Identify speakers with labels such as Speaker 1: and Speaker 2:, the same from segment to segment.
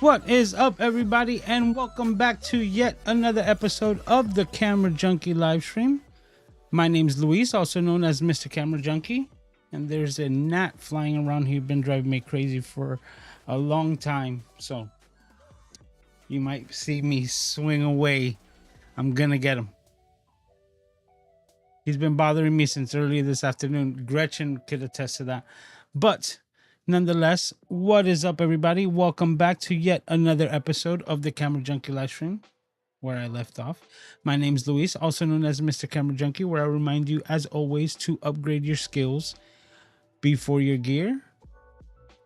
Speaker 1: What is up, everybody, and welcome back to yet another episode of the Camera Junkie live stream. My name's Luis, also known as Mr. Camera Junkie, and there's a gnat flying around here, been driving me crazy for a long time, so you might see me swing away. I'm gonna get him. He's been bothering me since earlier this afternoon. Gretchen could attest to that. But nonetheless, what is up, everybody? Welcome back to yet another episode of the Camera Junkie live stream, where I left off. My name's Luis, also known as Mr. Camera Junkie, where I remind you, as always, to upgrade your skills before your gear.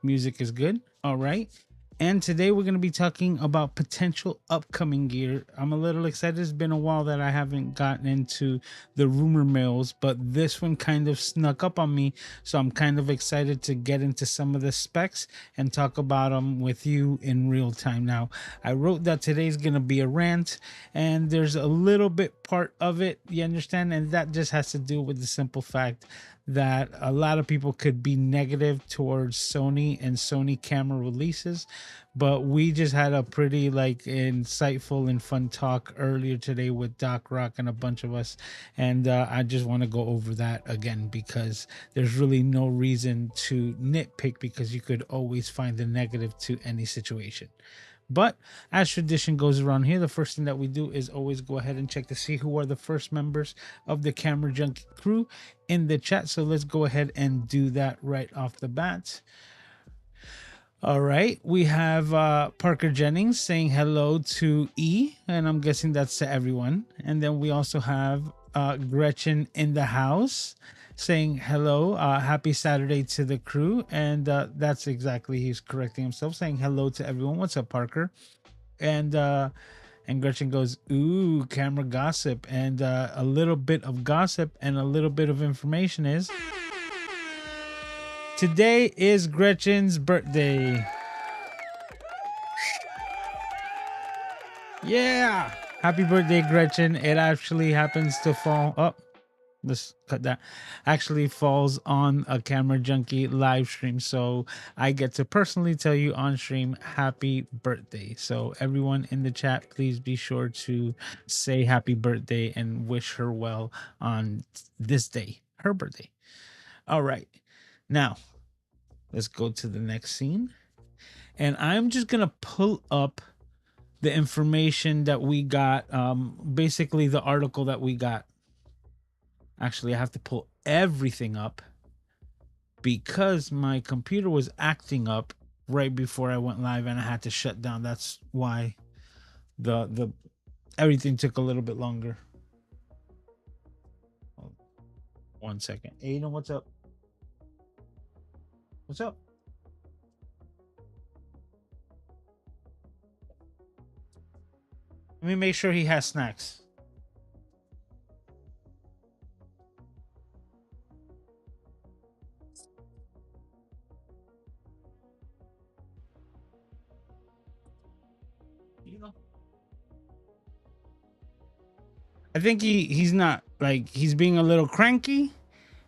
Speaker 1: Music is good. All right. And today we're going to be talking about potential upcoming gear. I'm a little excited. It's been a while that I haven't gotten into the rumor mills, but this one kind of snuck up on me. So I'm kind of excited to get into some of the specs and talk about them with you in real time. Now, I wrote that today's going to be a rant, and there's a little bit part of it, you understand? And that just has to do with the simple fact that a lot of people could be negative towards Sony and Sony camera releases, but we just had a pretty insightful and fun talk earlier today with Doc Rock and a bunch of us, and I just want to go over that again because there's really no reason to nitpick, because you could always find the negative to any situation. But as tradition goes around here, the first thing that we do is always go ahead and check to see who are the first members of the Camera Junkie Crew in the chat. So let's go ahead and do that right off the bat. All right, we have Parker Jennings saying hello to E, and I'm guessing that's to everyone. And then we also have Gretchen in the house saying hello, happy Saturday to the crew. And that's exactly, he's correcting himself, saying hello to everyone. What's up, Parker? And Gretchen goes, ooh, camera gossip. And a little bit of gossip and a little bit of information is today is Gretchen's birthday. Yeah, happy birthday, Gretchen. It actually happens to fall up. Let's cut that. Actually falls on a Camera Junkie live stream, so I get to personally tell you on stream happy birthday. So everyone in the chat, please be sure to say happy birthday and wish her well on this day, her birthday. All right, now let's go to the next scene, and I'm just gonna pull up the information that we got, basically the article that we got. Actually, I have to pull everything up because my computer was acting up right before I went live and I had to shut down. That's why the everything took a little bit longer. 1 second. Aiden, what's up? What's up? Let me make sure he has snacks. I think he's not, he's being a little cranky,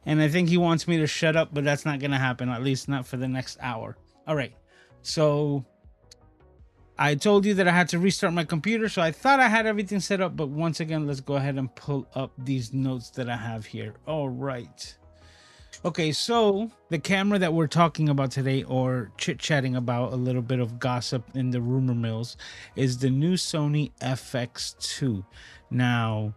Speaker 1: and I think he wants me to shut up, but that's not gonna happen, at least not for the next hour. All right, so I told you that I had to restart my computer, so I thought I had everything set up, but once again, let's go ahead and pull up these notes that I have here. All right. Okay, so the camera that we're talking about today, or chit-chatting about, a little bit of gossip in the rumor mills, is the new Sony FX2. Now,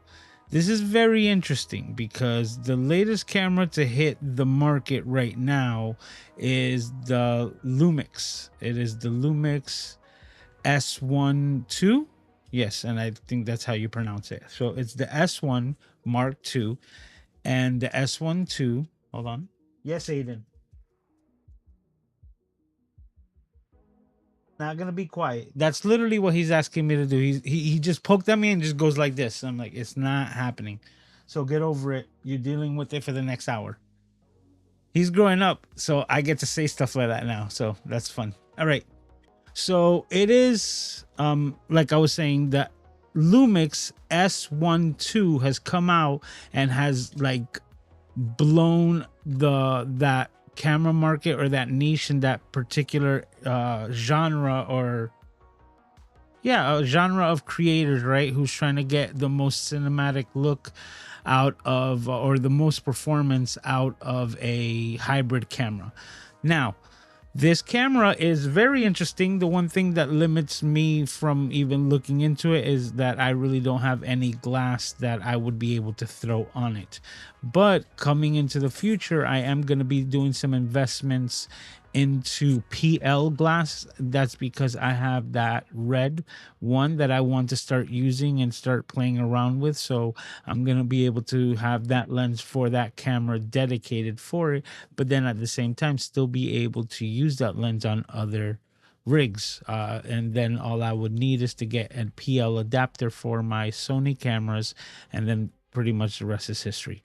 Speaker 1: this is very interesting because the latest camera to hit the market right now is the Lumix. It is the Lumix S1 II. Yes, and I think that's how you pronounce it. So it's the S1 Mark II and the S1 II. Hold on. Yes, Aiden. Not gonna be quiet. That's literally what he's asking me to do. He just poked at me and just goes like this. I'm like, it's not happening. So get over it. You're dealing with it for the next hour. He's growing up, so I get to say stuff like that now. So that's fun. All right. So it is, like I was saying, the Lumix S1 II has come out and has blown that camera market, or that niche in that particular genre or yeah, a genre of creators, right, who's trying to get the most cinematic look out of, or the most performance out of a hybrid camera. Now, this camera is very interesting. The one thing that limits me from even looking into it is that I really don't have any glass that I would be able to throw on it. But coming into the future, I am going to be doing some investments into PL glass. That's because I have that red one that I want to start using and start playing around with. So I'm going to be able to have that lens for that camera dedicated for it, but then at the same time still be able to use that lens on other rigs. And then all I would need is to get a PL adapter for my Sony cameras, and then pretty much the rest is history.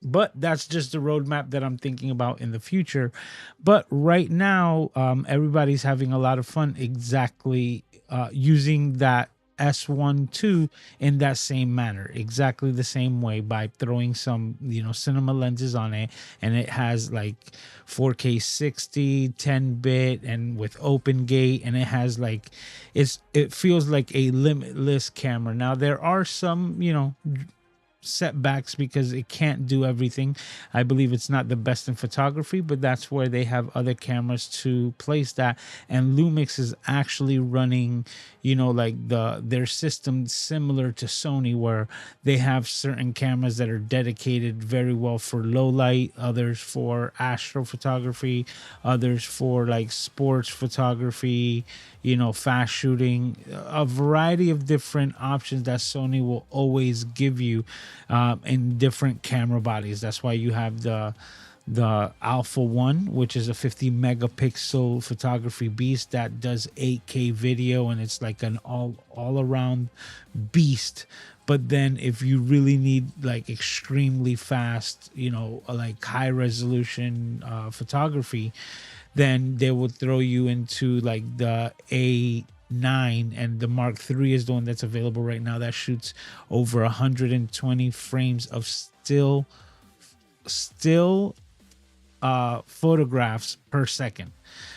Speaker 1: But that's just the roadmap that I'm thinking about in the future. But right now, everybody's having a lot of fun exactly using that S1 II in that same manner, exactly the same way, by throwing some, cinema lenses on it. And it has like 4K 60, 10-bit, and with open gate. And it has like, it feels like a limitless camera. Now, there are some, setbacks because it can't do everything. I believe it's not the best in photography, but that's where they have other cameras to place that. And Lumix is actually running, like their system similar to Sony, where they have certain cameras that are dedicated very well for low light, others for astrophotography, others for like sports photography, fast shooting, a variety of different options that Sony will always give you in different camera bodies. That's why you have the Alpha 1, which is a 50 megapixel photography beast that does 8K video, and it's like an all around beast. But then if you really need like extremely fast, like high resolution photography, then they will throw you into like the A9, and the Mark III is the one that's available right now that shoots over 120 frames of still photographs per second.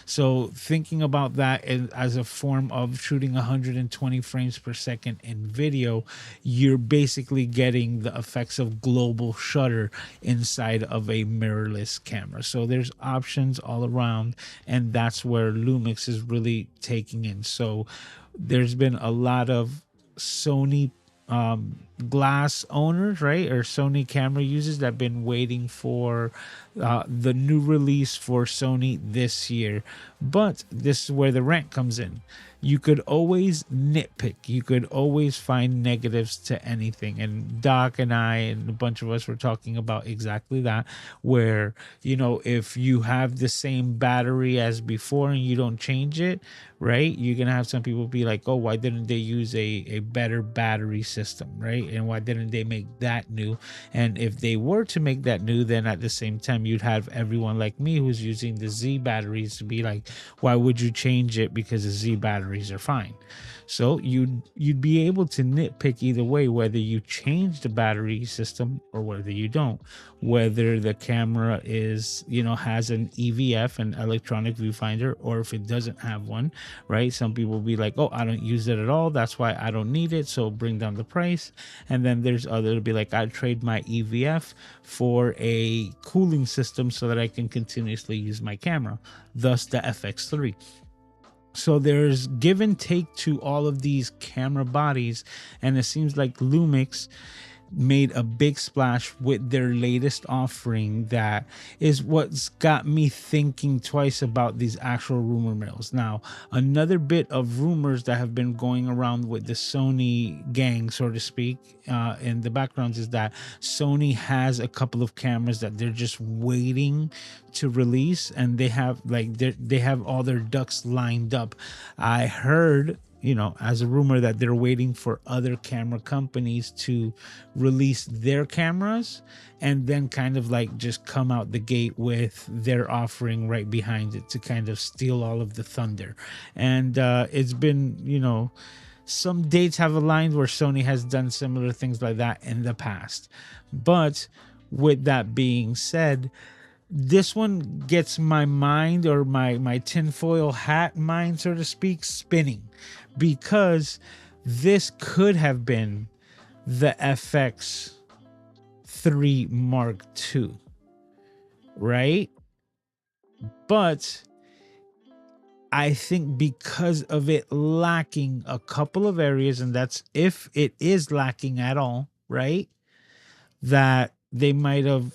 Speaker 1: So thinking about that as a form of shooting 120 frames per second in video, you're basically getting the effects of global shutter inside of a mirrorless camera. So there's options all around, and that's where Lumix is really taking in. So there's been a lot of Sony glass owners, right, or Sony camera users that have been waiting for the new release for Sony this year. But this is where the rant comes in. You could always nitpick, you could always find negatives to anything, and Doc and I and a bunch of us were talking about exactly that, where if you have the same battery as before and you don't change it, right, you're gonna have some people be like, oh, why didn't they use a better battery system, right, and why didn't they make that new? And if they were to make that new, then at the same time you'd have everyone like me who's using the Z batteries to be like, why would you change it? Because the Z batteries are fine. So you'd be able to nitpick either way, whether you change the battery system or whether you don't, whether the camera is has an EVF, an electronic viewfinder, or if it doesn't have one, right? Some people will be like, oh, I don't use it at all, that's why I don't need it, so bring down the price. And then there's others to be like, I trade my EVF for a cooling system so that I can continuously use my camera, thus the FX3. So there's give and take to all of these camera bodies, and it seems like Lumix made a big splash with their latest offering. That is what's got me thinking twice about these actual rumor mills. Now, another bit of rumors that have been going around with the Sony gang, so to speak, in the backgrounds, is that Sony has a couple of cameras that they're just waiting to release, and they have they have all their ducks lined up. I heard as a rumor that they're waiting for other camera companies to release their cameras, and then kind of like just come out the gate with their offering right behind it to kind of steal all of the thunder. And it's been, some dates have aligned where Sony has done similar things like that in the past. But with that being said, this one gets my mind, or my tinfoil hat mind, so to speak, spinning, because this could have been the FX3 Mark II, right? But I think because of it lacking a couple of areas, and that's if it is lacking at all, right? That they might have,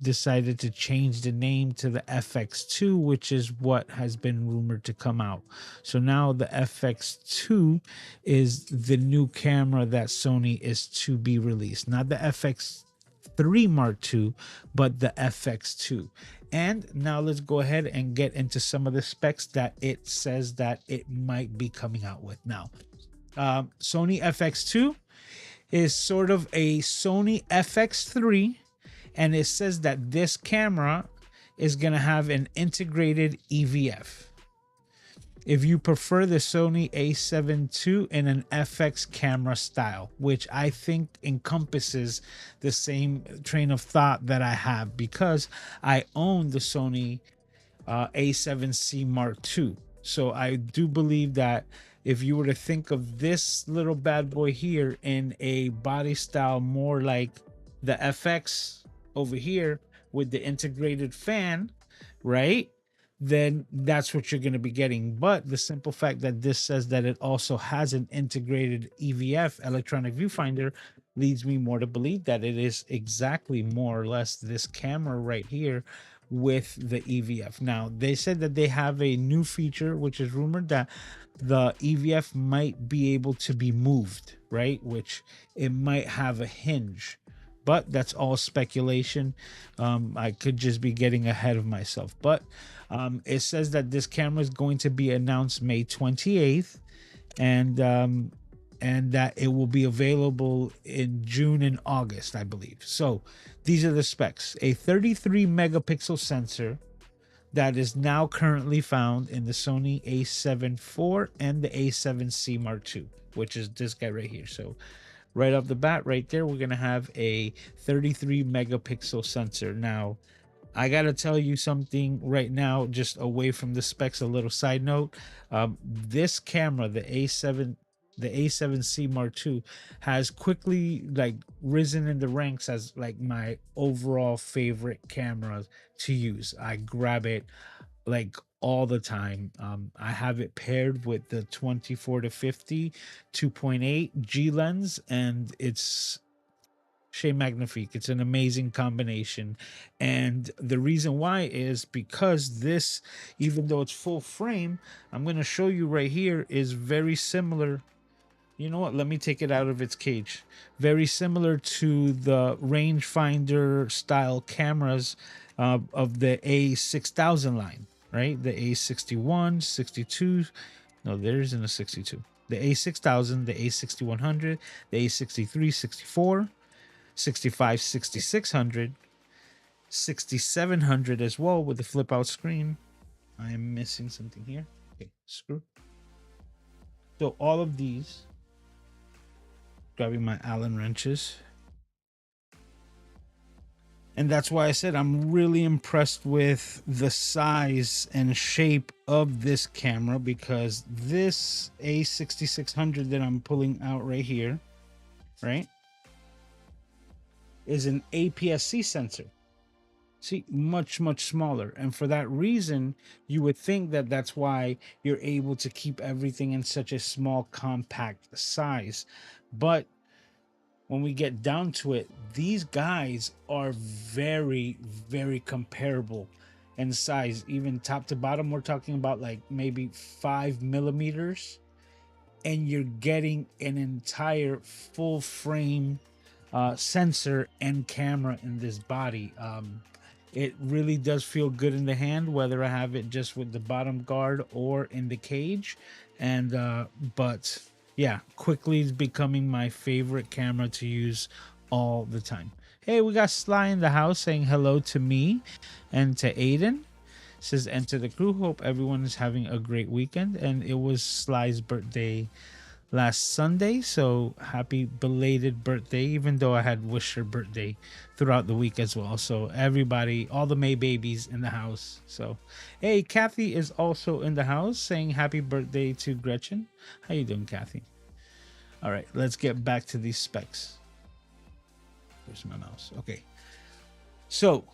Speaker 1: decided to change the name to the FX2, which is what has been rumored to come out. So now the FX2 is the new camera that Sony is to be released, not the FX3 Mark II, but the FX2. And now let's go ahead and get into some of the specs that it says that it might be coming out with. Now, Sony FX2 is sort of a Sony FX3, and it says that this camera is going to have an integrated EVF. If you prefer the Sony a7 II in an FX camera style, which I think encompasses the same train of thought that I have, because I own the Sony a7C Mark II. So I do believe that if you were to think of this little bad boy here in a body style more like the FX over here with the integrated fan, right? Then that's what you're going to be getting. But the simple fact that this says that it also has an integrated EVF, electronic viewfinder, leads me more to believe that it is exactly more or less this camera right here with the EVF. Now, they said that they have a new feature, which is rumored that the EVF might be able to be moved, right? Which it might have a hinge, but that's all speculation. I could just be getting ahead of myself, but it says that this camera is going to be announced May 28th, and that it will be available in June and August, I believe. So these are the specs: a 33 megapixel sensor that is now currently found in the Sony a7 IV and the a7C Mark II, which is this guy right here. So right off the bat, right there, we're going to have a 33 megapixel sensor. Now, I got to tell you something right now, just away from the specs, a little side note. This camera, the a7C Mark II, has quickly risen in the ranks as my overall favorite camera to use. I grab it all the time. I have it paired with the 24-50 2.8 G lens, and it's Chez Magnifique. It's an amazing combination. And the reason why is because this, even though it's full frame, I'm going to show you right here, is very similar. You know what? Let me take it out of its cage. Very similar to the rangefinder style cameras of the A6000 line, right? The A61, 62. No, there isn't a 62. The A6000, the A6100, the A63, 64, 65, 6600, 6700 as well with the flip out screen. I am missing something here. Okay, screw. So all of these, grabbing my Allen wrenches. And that's why I said I'm really impressed with the size and shape of this camera, because this A6600 that I'm pulling out right here, right, is an APS-C sensor. See, much smaller. And for that reason, you would think that that's why you're able to keep everything in such a small, compact size. But when we get down to it, these guys are very comparable in size. Even top to bottom, we're talking about maybe 5 millimeters, and you're getting an entire full frame sensor and camera in this body. It really does feel good in the hand, whether I have it just with the bottom guard or in the cage. And but yeah, quickly is becoming my favorite camera to use all the time. Hey, we got Sly in the house saying hello to me and to Aiden. Says, and to the crew, hope everyone is having a great weekend. And it was Sly's birthday last Sunday. So happy belated birthday, even though I had wished her birthday throughout the week as well. So everybody, all the May babies in the house. So hey, Kathy is also in the house saying happy birthday to Gretchen. How you doing, Kathy? All right, let's get back to these specs. Where's my mouse? Okay. So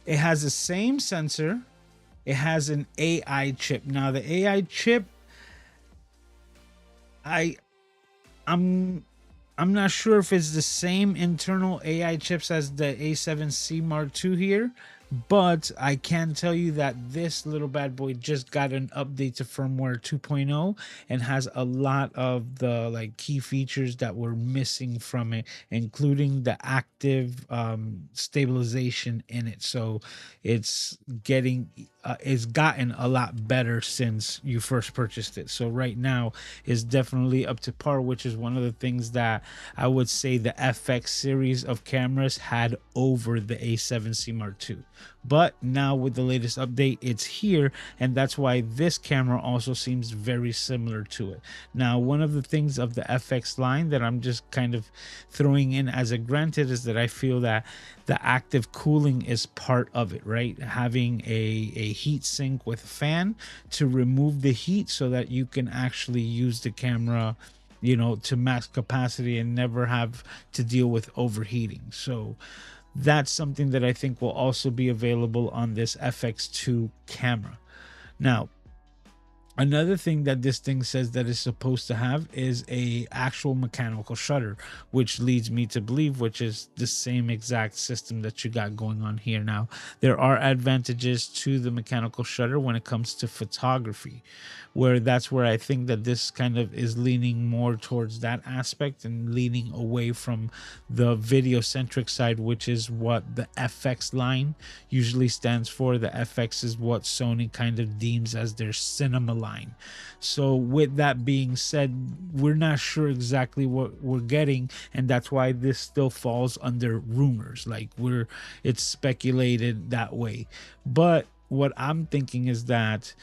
Speaker 1: it has the same sensor. It has an AI chip. Now the AI chip, I I'm I'm not sure if it's the same internal AI chips as the A7C Mark II here, but I can tell you that this little bad boy just got an update to firmware 2.0 and has a lot of the like key features that were missing from it, including the active stabilization in it. So it's getting it's gotten a lot better since you first purchased it. So right now is definitely up to par, which is one of the things that I would say the FX series of cameras had over the A7C Mark II. But now with the latest update, it's here, and that's why this camera also seems very similar to it. Now, one of the things of the FX line that I'm just kind of throwing in as a granted is that I feel that the active cooling is part of it, right? Having a heat sink with a fan to remove the heat so that you can actually use the camera, you know, to max capacity and never have to deal with overheating. So that's something that I think will also be available on this FX2 camera. Now, another thing that this thing says that is supposed to have is a actual mechanical shutter, which leads me to believe which is the same exact system that you got going on here. Now, there are advantages to the mechanical shutter when it comes to photography, where that's where I think that this kind of is leaning more towards that aspect and leaning away from the video centric side, which is what the FX line usually stands for. The FX is what Sony kind of deems as their cinema line. So with that being said, we're not sure exactly what we're getting, and that's why this still falls under rumors. Like it's speculated that way. But what I'm thinking is that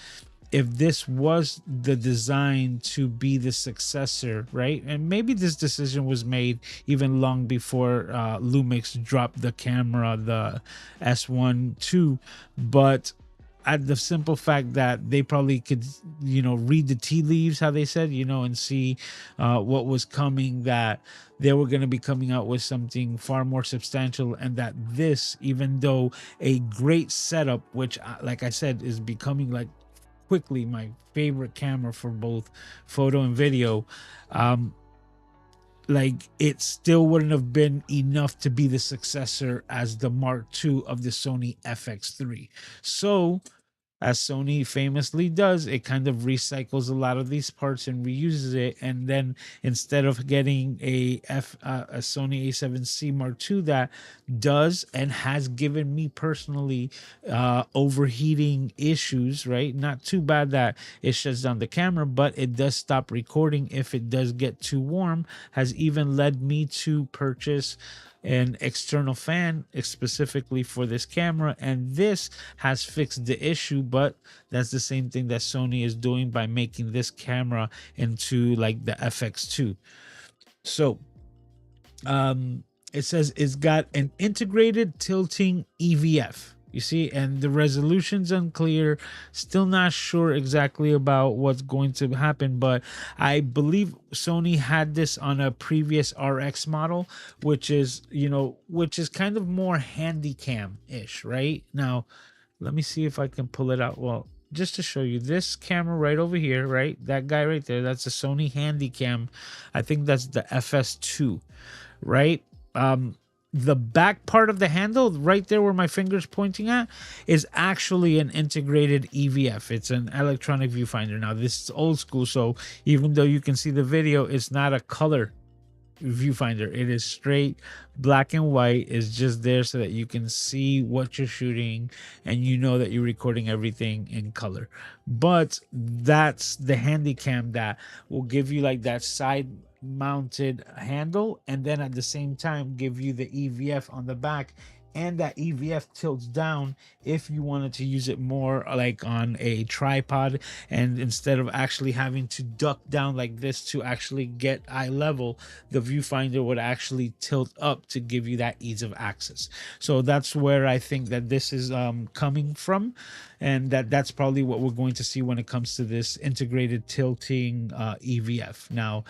Speaker 1: if this was the design to be the successor, right? And maybe this decision was made even long before Lumix dropped the camera, the S1 II, but at the simple fact that they probably could, you know, read the tea leaves, how they said, you know, and see what was coming, that they were going to be coming out with something far more substantial, and that this, even though a great setup, which like I said is becoming like quickly my favorite camera for both photo and video, like it still wouldn't have been enough to be the successor as the Mark II of the Sony FX3. So as Sony famously does, it kind of recycles a lot of these parts and reuses it. And then instead of getting a Sony A7C Mark II that does and has given me personally overheating issues, right? Not too bad that it shuts down the camera, but it does stop recording if it does get too warm, has even led me to purchase an external fan specifically for this camera, and this has fixed the issue. But that's the same thing that Sony is doing by making this camera into like the FX2. So it says it's got an integrated tilting EVF, you see, and the resolution's unclear. Still not sure exactly about what's going to happen, but I believe Sony had this on a previous RX model, which is, you know, which is kind of more handy cam-ish, right? Now, let me see if I can pull it out. Well, just to show you this camera right over here, right? That guy right there, that's a Sony Handycam. I think that's the FS2, right? The back part of the handle right there where my finger's pointing at is actually an integrated EVF. It's an electronic viewfinder. Now this is old school, so even though you can see the video, it's not a color viewfinder. It is straight black and white. It's just there so that you can see what you're shooting and you know that you're recording everything in color. But that's the Handycam that will give you like that side mounted handle, and then at the same time give you the EVF on the back and that EVF tilts down if you wanted to use it more like on a tripod, and instead of actually having to duck down like this to actually get eye level, the viewfinder would actually tilt up to give you that ease of access. So that's where I think that this is coming from, and that's probably what we're going to see when it comes to this integrated tilting EVF. Now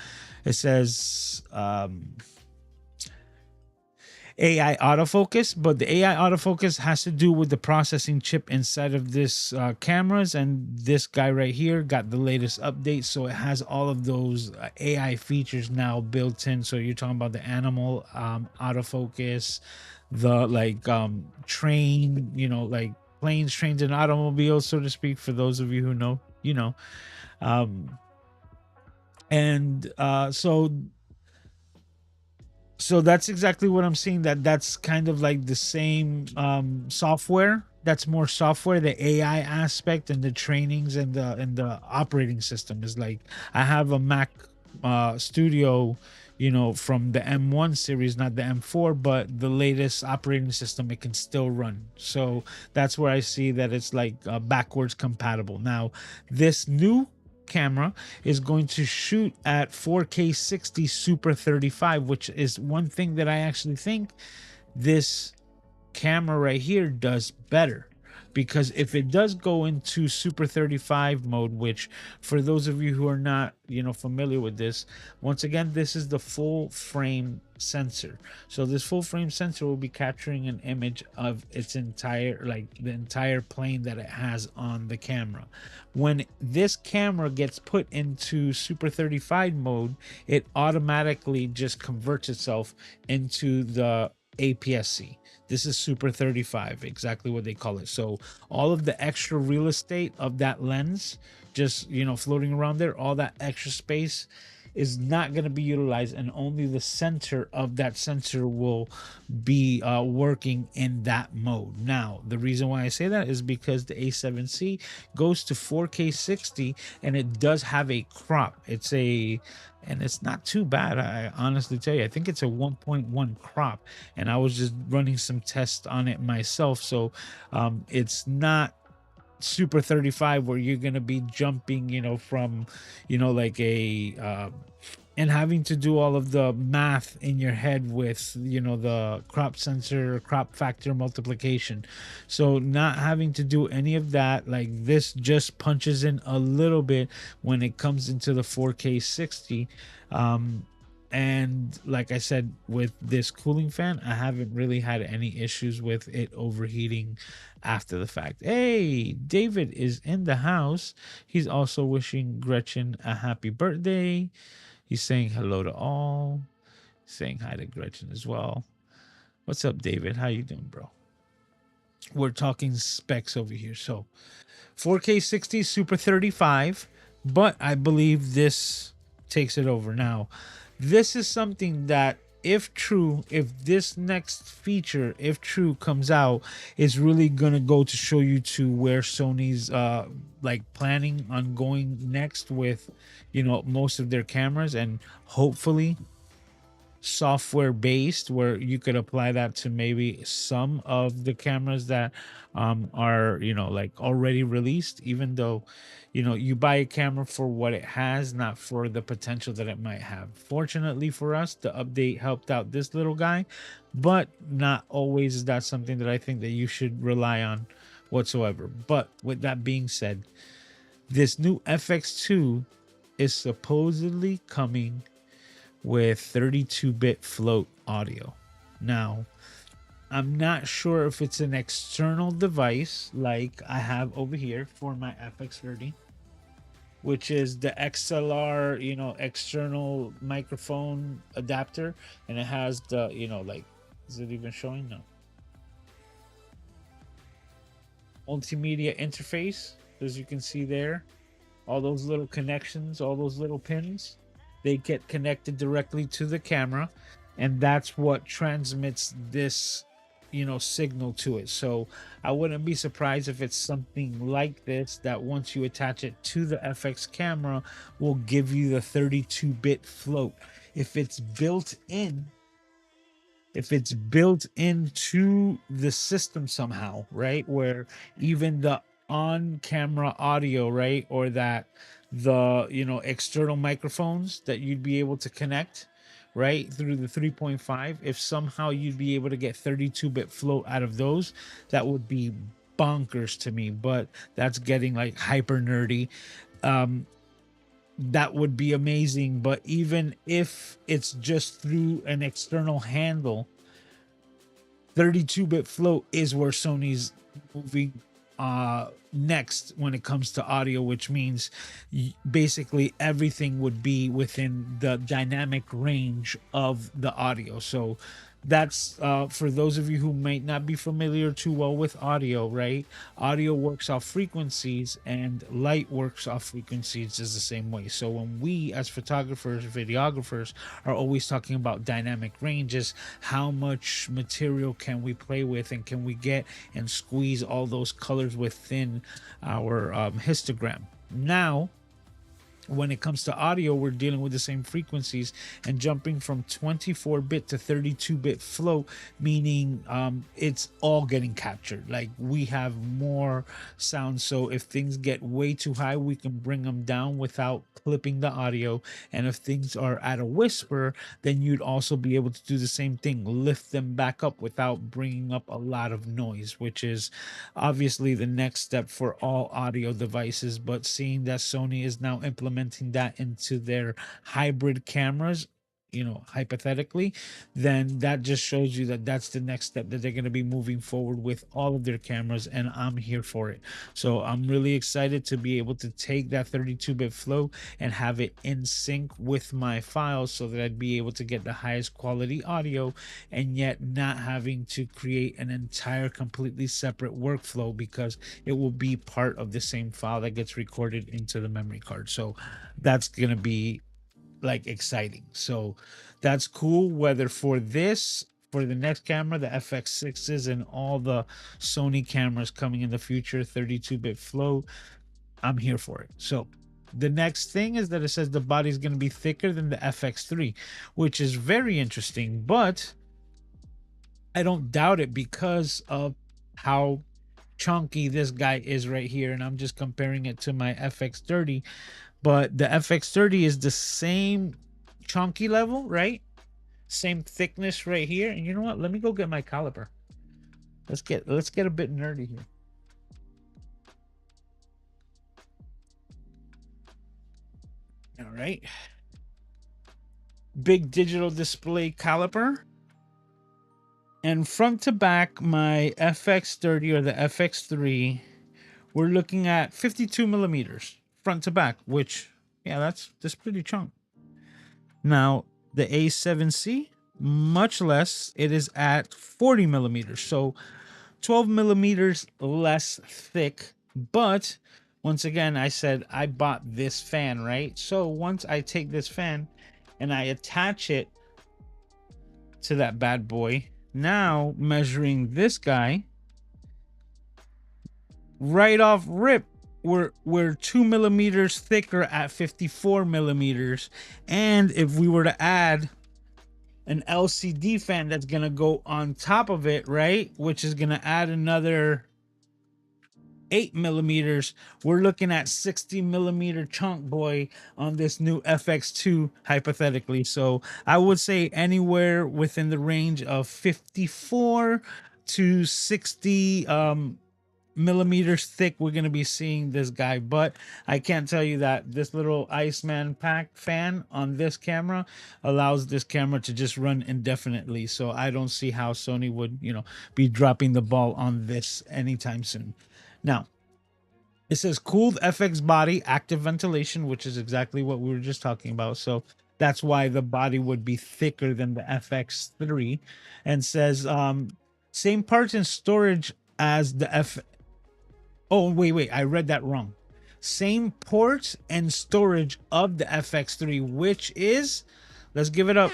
Speaker 1: it says AI autofocus, but the AI autofocus has to do with the processing chip inside of this cameras, and this guy right here got the latest update, so it has all of those AI features now built in. So you're talking about the animal autofocus, the train, like planes, trains, and automobiles, so to speak, for those of you who know, and so that's exactly what I'm seeing. That's kind of like the same software. That's more software. The AI aspect and the trainings and the operating system is like, I have a Mac Studio, from the M1 series, not the M4, but the latest operating system it can still run. So that's where I see that it's like backwards compatible. Now, this new camera is going to shoot at 4K 60 Super 35, which is one thing that I actually think this camera right here does better. Because if it does go into Super 35 mode, which for those of you who are not, familiar with this, once again, this is the full frame sensor. So this full frame sensor will be capturing an image of its entire, the entire plane that it has on the camera. When this camera gets put into Super 35 mode, it automatically just converts itself into the APS-C. This is Super 35, exactly what they call it. So all of the extra real estate of that lens, just floating around there, all that extra space is not going to be utilized, and only the center of that sensor will be working in that mode. Now, the reason why I say that is because the A7C goes to 4K 60, and it does have a crop. And it's not too bad. I honestly tell you, I think it's a 1.1 crop, and I was just running some tests on it myself. So it's not Super 35 where you're gonna be jumping, from, like and having to do all of the math in your head with the crop sensor, crop factor multiplication. So not having to do any of that, like this just punches in a little bit when it comes into the 4K 60. And like I said, with this cooling fan, I haven't really had any issues with it overheating after the fact. Hey, David is in the house. He's also wishing Gretchen a happy birthday. He's saying hello to all, saying hi to Gretchen as well. What's up, David? How you doing, bro? We're talking specs over here. So 4K 60 Super 35, but I believe this takes it over. Now, this is something that, if true, if this next feature, if true, comes out, is really gonna go to show you to where Sony's planning on going next with most of their cameras, and hopefully software based, where you could apply that to maybe some of the cameras that are already released, even though you buy a camera for what it has, not for the potential that it might have. Fortunately for us, the update helped out this little guy, but not always is that something that I think that you should rely on whatsoever. But with that being said, this new FX2 is supposedly coming with 32-bit float audio. Now, I'm not sure if it's an external device like I have over here for my FX30, which is the XLR, external microphone adapter, and it has the, is it even showing? No. Multimedia interface, as you can see there, all those little connections, all those little pins, they get connected directly to the camera, and that's what transmits this signal to it. So I wouldn't be surprised if it's something like this, that once you attach it to the FX camera, will give you the 32-bit float. If it's built in,
Speaker 2: if it's built into the system somehow, right? Where even the on camera audio, right? Or that the, external microphones that you'd be able to connect, right, through the 3.5, if somehow you'd be able to get 32-bit float out of those, that would be bonkers to me. But that's getting like hyper nerdy. That would be amazing. But even if it's just through an external handle, 32-bit float is where Sony's moving next when it comes to audio, which means basically everything would be within the dynamic range of the audio. So that's for those of you who might not be familiar too well with audio, right? Audio works off frequencies and light works off frequencies is the same way. So when we as photographers, videographers are always talking about dynamic ranges, how much material can we play with and can we get and squeeze all those colors within our histogram. Now when it comes to audio, we're dealing with the same frequencies and jumping from 24-bit to 32-bit flow, meaning it's all getting captured. Like we have more sound. So if things get way too high, we can bring them down without clipping the audio. And if things are at a whisper, then you'd also be able to do the same thing, lift them back up without bringing up a lot of noise, which is obviously the next step for all audio devices. But seeing that Sony is now implementing that into their hybrid cameras, hypothetically, then that just shows you that that's the next step that they're going to be moving forward with all of their cameras, and I'm here for it. So I'm really excited to be able to take that 32-bit flow and have it in sync with my files so that I'd be able to get the highest quality audio and yet not having to create an entire completely separate workflow, because it will be part of the same file that gets recorded into the memory card. So that's going to be like exciting. So that's cool. Whether for this, for the next camera, the FX6s and all the Sony cameras coming in the future, 32-bit flow, I'm here for it. So the next thing is that it says the body is going to be thicker than the FX3, which is very interesting, but I don't doubt it because of how chunky this guy is right here. And I'm just comparing it to my FX30, but the FX30 is the same chunky level, right? Same thickness right here. And you know what? Let me go get my caliper. Let's get a bit nerdy here. All right. Big digital display caliper. And front to back, my FX30 or the FX3, we're looking at 52 millimeters front to back, which, yeah, that's pretty chunk. Now, the A7C, much less, it is at 40 millimeters. So 12 millimeters less thick. But once again, I said I bought this fan, right? So once I take this fan and I attach it to that bad boy, now measuring this guy, right off rip, we're 2 millimeters thicker at 54 millimeters. And if we were to add an LCD fan that's gonna go on top of it, right, which is gonna add another 8 millimeters, we're looking at 60 millimeter chunk boy on this new FX2 hypothetically. So I would say anywhere within the range of 54 to 60 millimeters thick, we're going to be seeing this guy. But I can't tell you that this little Iceman pack fan on this camera allows this camera to just run indefinitely. So I don't see how Sony would, be dropping the ball on this anytime soon. Now, it says cooled FX body, active ventilation, which is exactly what we were just talking about. So that's why the body would be thicker than the FX3. And says same parts and storage as the Oh, wait, I read that wrong. Same ports and storage of the FX3, which is, let's give it up.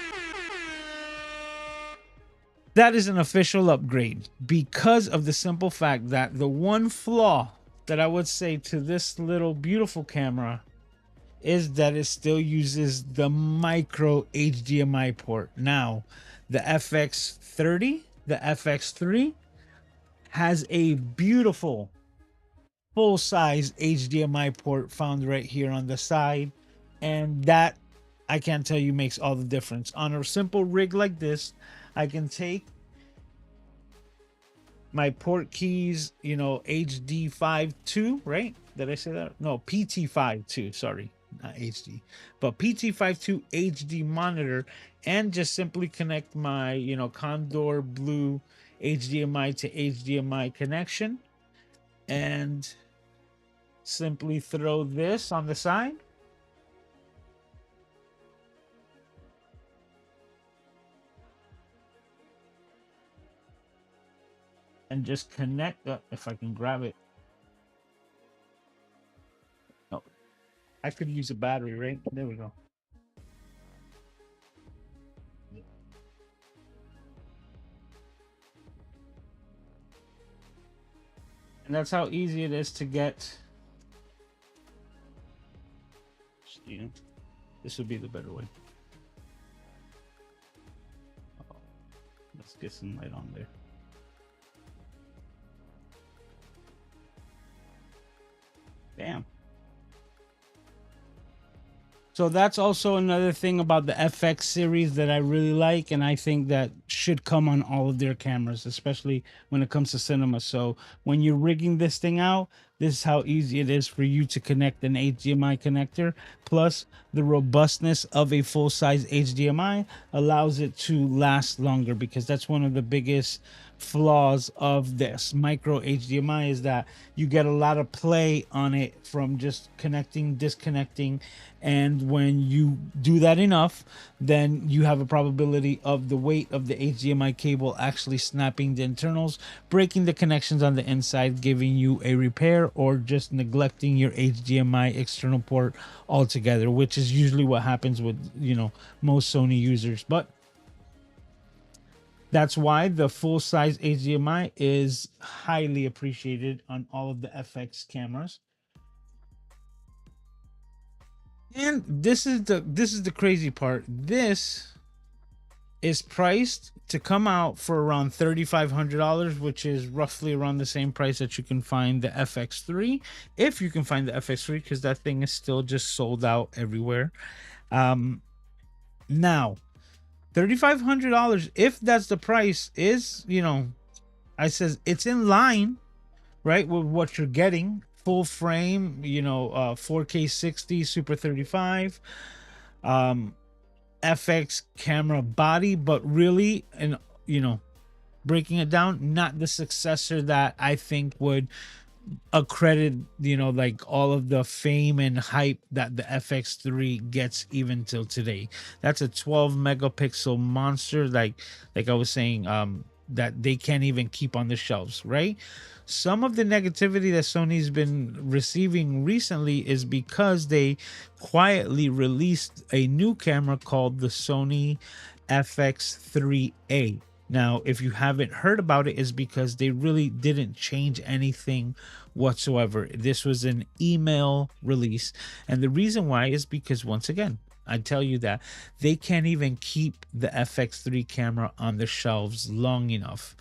Speaker 2: That is an official upgrade because of the simple fact that the one flaw that I would say to this little beautiful camera is that it still uses the micro HDMI port. Now, the FX30, the FX3 has a beautiful full size HDMI port found right here on the side. And that, I can't tell you, makes all the difference. On a simple rig like this, I can take my port keys, you know, HD52, right? Did I say that? No, PT52, sorry, not HD, but PT52 HD monitor, and just simply connect my, you know, Condor Blue HDMI to HDMI connection, and simply throw this on the side. And just connect, if I can grab it. No, I could use a battery, right? There we go. And that's how easy it is to get. This would be the better way. Oh, let's get some light on there. Bam. So that's also another thing about the FX series that I really like, and I think that should come on all of their cameras, especially when it comes to cinema. So when you're rigging this thing out, this is how easy it is for you to connect an HDMI connector. Plus, the robustness of a full-size HDMI allows it to last longer, because that's one of the biggest flaws of this micro HDMI, is that you get a lot of play on it from just connecting, disconnecting, and when you do that enough, then you have a probability of the weight of the HDMI cable actually snapping the internals, breaking the connections on the inside, giving you a repair, or just neglecting your HDMI external port altogether, which is usually what happens with, you know, most Sony users. But that's why the full size HDMI is highly appreciated on all of the FX cameras. And this is the crazy part. This is priced to come out for around $3,500, which is roughly around the same price that you can find the FX3, if you can find the FX3, because that thing is still just sold out everywhere. Now, $3,500, if that's the price, is, you know, I says it's in line, right, with what you're getting. Full frame, you know, 4K 60 Super 35, FX camera body, but really, and you know, breaking it down, not the successor that I think would accredit, you know, like all of the fame and hype that the FX3 gets even till today. That's a 12 megapixel monster, like I was saying, that they can't even keep on the shelves, right? Some of the negativity that Sony's been receiving recently is because they quietly released a new camera called the Sony FX3A. Now, if you haven't heard about it, is because they really didn't change anything whatsoever. This was an email release. And the reason why is because, once again, I tell you that they can't even keep the FX3 camera on the shelves long enough,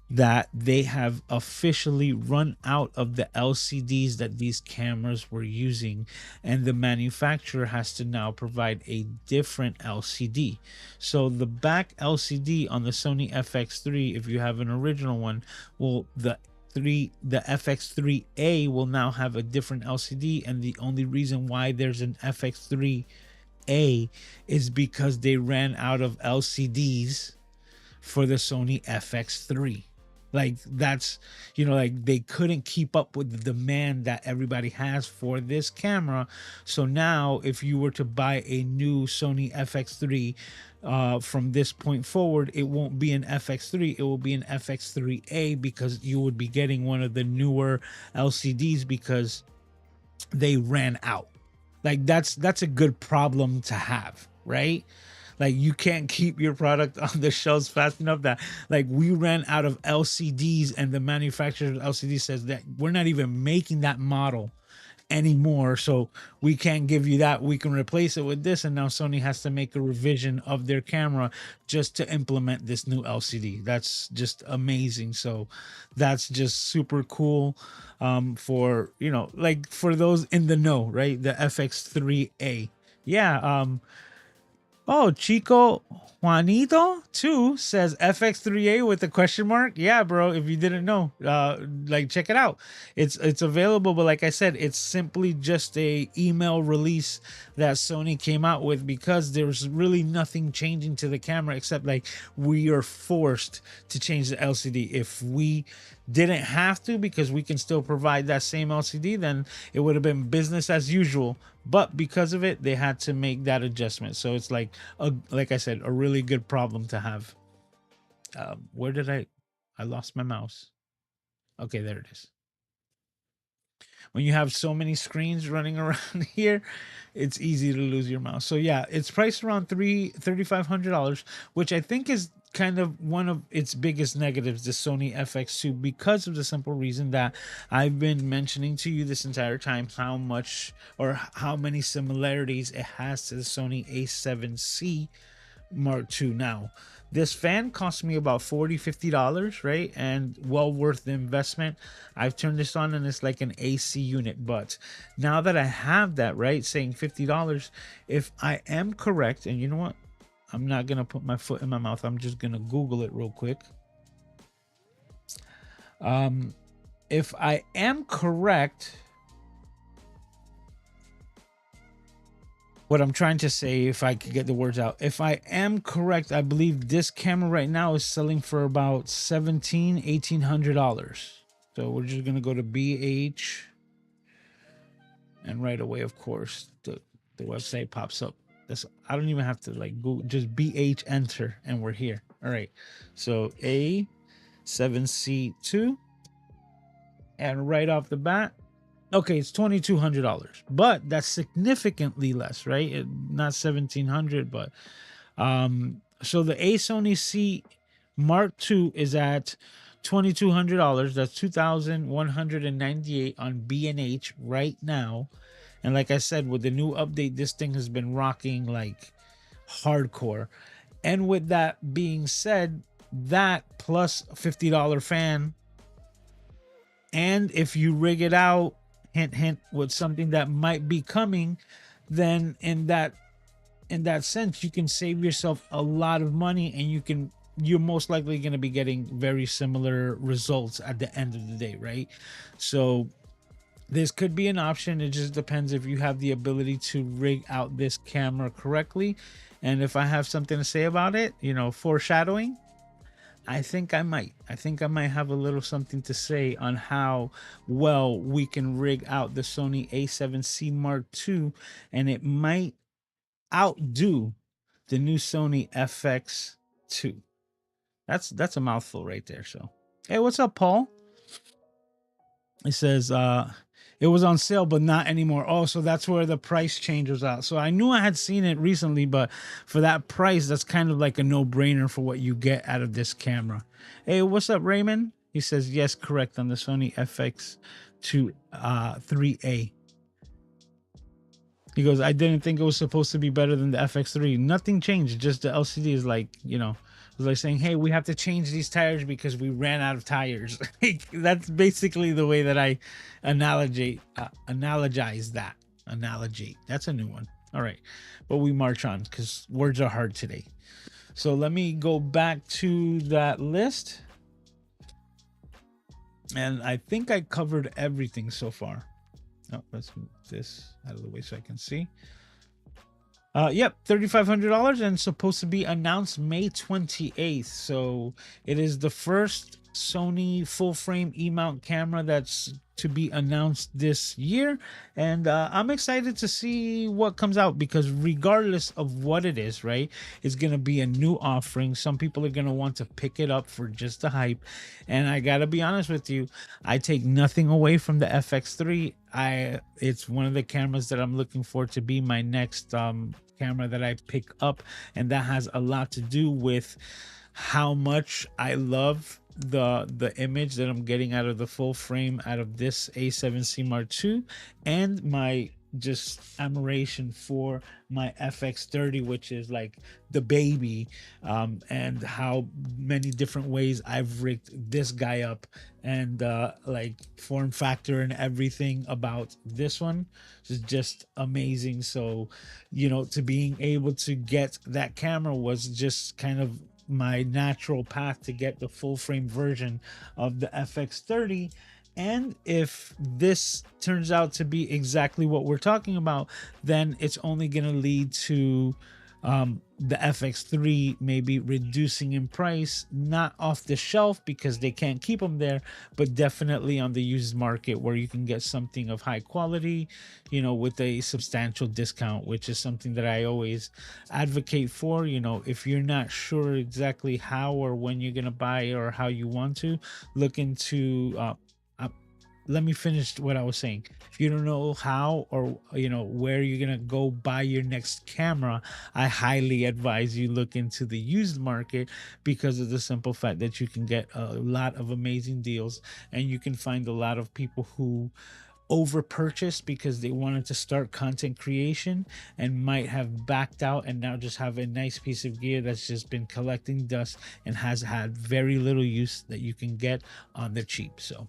Speaker 2: that they have officially run out of the LCDs that these cameras were using, and the manufacturer has to now provide a different LCD. So the back LCD on the Sony FX3, if you have an original one, will the FX3A will now have a different LCD, and the only reason why there's an FX3A is because they ran out of LCDs for the Sony FX3. Like, that's, you know, like they couldn't keep up with the demand that everybody has for this camera. So now if you were to buy a new Sony FX3 from this point forward, it won't be an FX3, it will be an FX3A, because you would be getting one of the newer LCDs because they ran out. Like, that's a good problem to have, right? Like, you can't keep your product on the shelves fast enough that, like, we ran out of LCDs, and the manufacturer of LCD says that we're not even making that model anymore, so we can't give you that. We can replace it with this. And now Sony has to make a revision of their camera just to implement this new LCD. That's just amazing. So that's just super cool, for, you know, like for those in the know, right? The FX3A. Yeah. Oh, Chico Juanito too says FX3A with a question mark. Yeah, bro. If you didn't know, like check it out. It's available, but like I said, it's simply just a email release that Sony came out with, because there's really nothing changing to the camera except like we are forced to change the LCD. If we didn't have to, because we can still provide that same LCD, then it would have been business as usual. But because of it, they had to make that adjustment. So it's like I said, a really good problem to have. Where did I lost my mouse. Okay, there it is. When you have so many screens running around here, it's easy to lose your mouse. So yeah, it's priced around $3,500, which I think is kind of one of its biggest negatives, the Sony FX2, because of the simple reason that I've been mentioning to you this entire time how much or how many similarities it has to the Sony A7C Mark II. Now, this fan cost me about $40-50, right? And well worth the investment. I've turned this on and it's like an AC unit. But now that I have that, right, saying $50, if I am correct, and you know what? I'm not going to put my foot in my mouth. I'm just going to Google it real quick. If I am correct, what I'm trying to say, if I could get the words out, if I am correct, I believe this camera right now is selling for about $1,800. So we're just gonna go to BH, and right away, of course, the website pops up. I don't even have to like go, just BH enter, and we're here. All right, so A7C2, and right off the bat, okay, it's $2,200, but that's significantly less, right? Not $1,700, but so the Sony C Mark II is at $2,200. That's $2,198 on B&H right now. And like I said, with the new update, this thing has been rocking like hardcore. And with that being said, that plus $50 fan, and if you rig it out, hint hint, with something that might be coming, then in that sense you can save yourself a lot of money, and you're most likely going to be getting very similar results at the end of the day, right? So this could be an option. It just depends if you have the ability to rig out this camera correctly. And if I have something to say about it, you know, foreshadowing, I think I might have a little something to say on how well we can rig out the Sony A7C Mark II, and it might outdo the new Sony FX2. That's a mouthful right there. So, hey, what's up, Paul? It says it was on sale but not anymore. Oh, so that's where the price change was out. So I knew I had seen it recently, but for that price, that's kind of like a no-brainer for what you get out of this camera. Hey, what's up, Raymond? He says yes, correct, on the Sony FX2 3A. He goes, I didn't think it was supposed to be better than the FX3. Nothing changed, just the LCD is like, you know, it's like saying, hey, we have to change these tires because we ran out of tires. That's basically the way that I analogize that. Analogy. That's a new one. All right. But we march on because words are hard today. So let me go back to that list. And I think I covered everything so far. Oh, let's move this out of the way so I can see. Yep, $3,500, and supposed to be announced May 28th. So it is the first Sony full frame E-mount camera that's to be announced this year, and I'm excited to see what comes out, because regardless of what it is, right, it's gonna be a new offering. Some people are gonna want to pick it up for just the hype, and I gotta be honest with you, I take nothing away from the FX3. It's one of the cameras that I'm looking for to be my next camera that I pick up, and that has a lot to do with how much I love the image that I'm getting out of the full frame out of this A7C Mark II, and my just admiration for my FX30, which is like the baby, and how many different ways I've rigged this guy up, and like form factor and everything about this one is just amazing. So, to being able to get that camera was just kind of my natural path to get the full frame version of the FX30. And if this turns out to be exactly what we're talking about, then it's only going to lead to the FX3 maybe reducing in price, not off the shelf because they can't keep them there, but definitely on the used market where you can get something of high quality, with a substantial discount, which is something that I always advocate for. If you're not sure exactly how or when you're going to buy or how you want to, look into let me finish what I was saying. If you don't know how or where you're gonna go buy your next camera, I highly advise you look into the used market because of the simple fact that you can get a lot of amazing deals, and you can find a lot of people who over purchased because they wanted to start content creation and might have backed out and now just have a nice piece of gear that's just been collecting dust and has had very little use that you can get on the cheap. So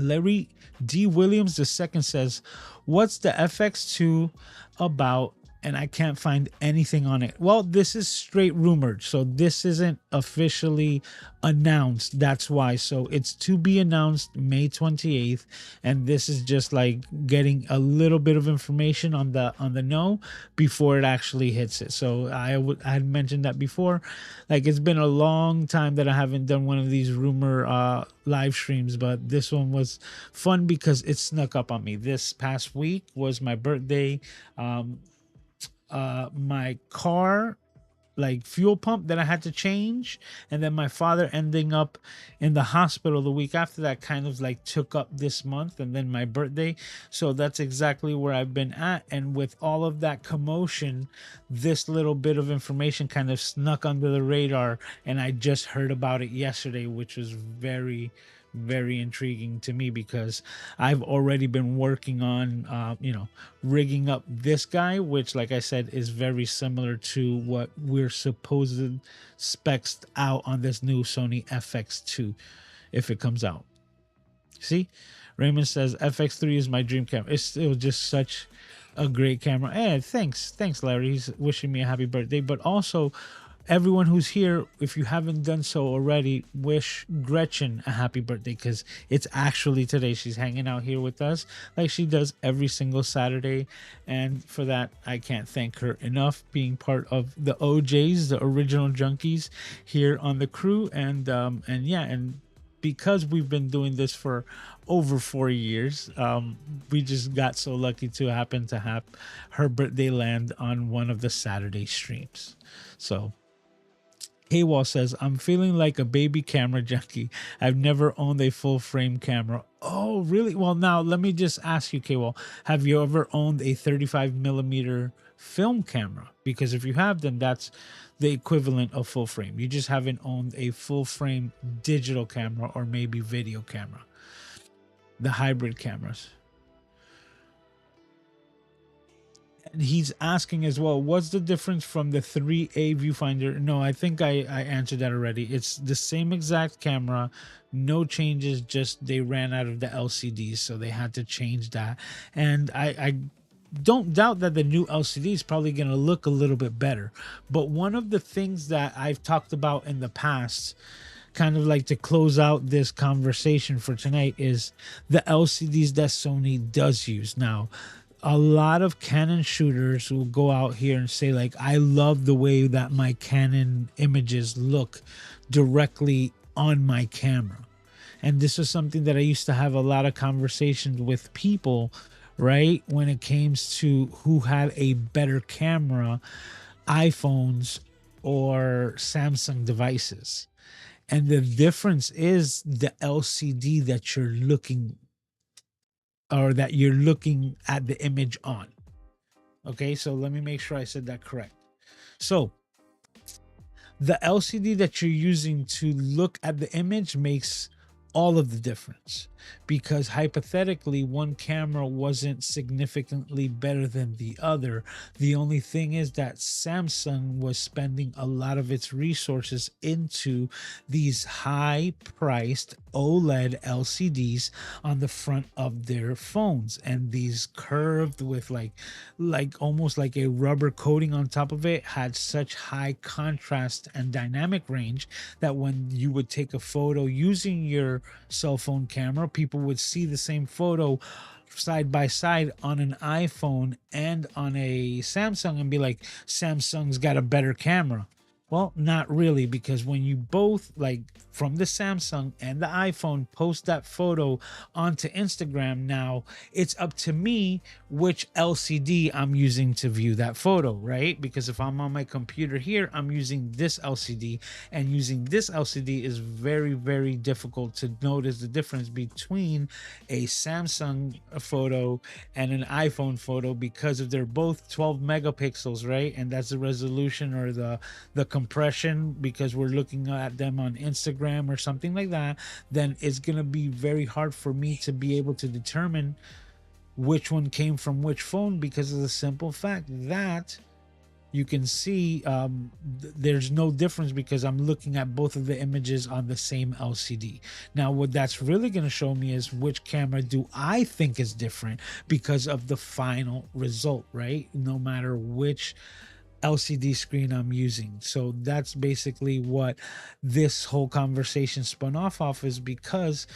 Speaker 2: Larry D. Williams II says, "What's the FX2 about?" And I can't find anything on it. Well, this is straight rumored, so this isn't officially announced. That's why. So it's to be announced May 28th, and this is just like getting a little bit of information on the know before it actually hits it. So I had mentioned that before. Like, it's been a long time that I haven't done one of these rumor live streams, but this one was fun because it snuck up on me. This past week was my birthday. My car like fuel pump that I had to change, and then my father ending up in the hospital the week after that kind of like took up this month, and then my birthday. So that's exactly where I've been at, and with all of that commotion, this little bit of information kind of snuck under the radar, and I just heard about it yesterday, which was very intriguing to me because I've already been working on rigging up this guy, which, like I said, is very similar to what we're supposed specs out on this new Sony FX2 if it comes out. See, Raymond says FX3 is my dream camera. It was just such a great camera. Hey, thanks Larry. He's wishing me a happy birthday, but also everyone who's here, if you haven't done so already, wish Gretchen a happy birthday because it's actually today. She's hanging out here with us like she does every single Saturday, and for that I can't thank her enough, being part of the OJs, the original junkies here on the crew. And yeah, and because we've been doing this for over 4 years, we just got so lucky to happen to have her birthday land on one of the Saturday streams. So Haywall says, "I'm feeling like a baby camera junkie. I've never owned a full frame camera." Oh, really? Well, now let me just ask you, Haywall, have you ever owned a 35 millimeter film camera? Because if you have, then that's the equivalent of full frame. You just haven't owned a full frame digital camera or maybe video camera, the hybrid cameras. And he's asking as well, what's the difference from the 3A viewfinder? No, I think I answered that already. It's the same exact camera, no changes, just they ran out of the LCDs, so they had to change that. And I don't doubt that the new LCD is probably going to look a little bit better. But one of the things that I've talked about in the past, kind of like to close out this conversation for tonight, is the LCDs that Sony does use. Now, a lot of Canon shooters will go out here and say, like, I love the way that my Canon images look directly on my camera. And this is something that I used to have a lot of conversations with people, right? When it came to who had a better camera, iPhones or Samsung devices. And the difference is the LCD that you're looking, or that you're looking at the image on. Okay, so let me make sure I said that correct. So the LCD that you're using to look at the image makes all of the difference, because hypothetically one camera wasn't significantly better than the other. The only thing is that Samsung was spending a lot of its resources into these high priced OLED LCDs on the front of their phones, and these curved with like almost like a rubber coating on top of it had such high contrast and dynamic range that when you would take a photo using your cell phone camera, people would see the same photo side by side on an iPhone and on a Samsung and be like, Samsung's got a better camera. Well, not really, because when you both, like from the Samsung and the iPhone, post that photo onto Instagram, now it's up to me which LCD I'm using to view that photo, right? Because if I'm on my computer here, I'm using this LCD, and using this LCD is very, very difficult to notice the difference between a Samsung photo and an iPhone photo, because if they're both 12 megapixels, right? And that's the resolution or the compression, because we're looking at them on Instagram or something like that, then it's going to be very hard for me to be able to determine which one came from which phone, because of the simple fact that you can see there's no difference because I'm looking at both of the images on the same LCD. Now, what that's really going to show me is which camera do I think is different because of the final result, right? No matter which LCD screen I'm using. So that's basically what this whole conversation spun off of, is because